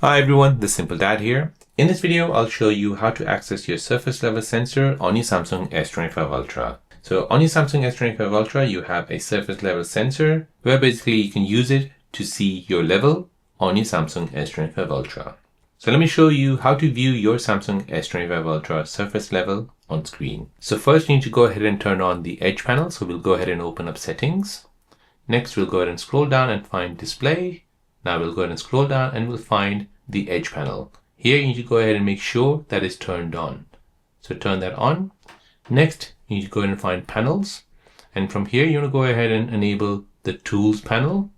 Hi everyone, this is Simple Dad here. In this video, I'll show you how to access your surface level sensor on your Samsung S25 Ultra. So on your Samsung S25 Ultra, you have a surface level sensor where basically you can use it to see your level on your Samsung S25 Ultra. So let me show you how to view your Samsung S25 Ultra surface level on screen. So first you need to go ahead and turn on the edge panel. So we'll go ahead and open up settings. Next, we'll go ahead and scroll down and find display. Now we'll go ahead and scroll down and we'll find the edge panel. Here you need to go ahead and make sure that is turned on. So turn that on. Next, you need to go ahead and find panels. And from here, you want to go ahead and enable the tools panel.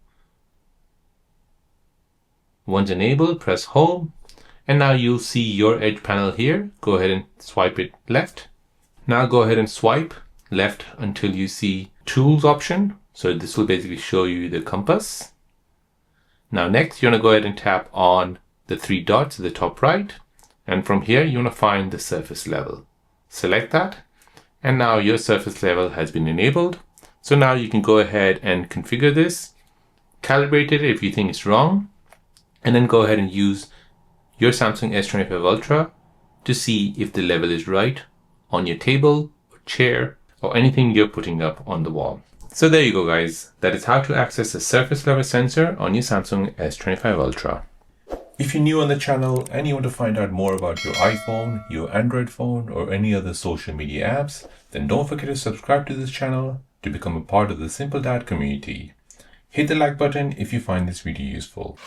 Once enabled, press home. And now you'll see your edge panel here. Go ahead and swipe it left. Now go ahead and swipe left until you see tools option. So this will basically show you the compass. Now next, you want to go ahead and tap on the three dots at the top right. And from here, you want to find the surface level. Select that. And now your surface level has been enabled. So now you can go ahead and configure this, calibrate it if you think it's wrong, and then go ahead and use your Samsung S25 Ultra to see if the level is right on your table or chair or anything you're putting up on the wall. So there you go, guys. That is how to access a surface level sensor on your Samsung S25 Ultra. If you're new on the channel and you want to find out more about your iPhone, your Android phone, or any other social media apps, then don't forget to subscribe to this channel to become a part of the Simple Dad community. Hit the like button if you find this video useful.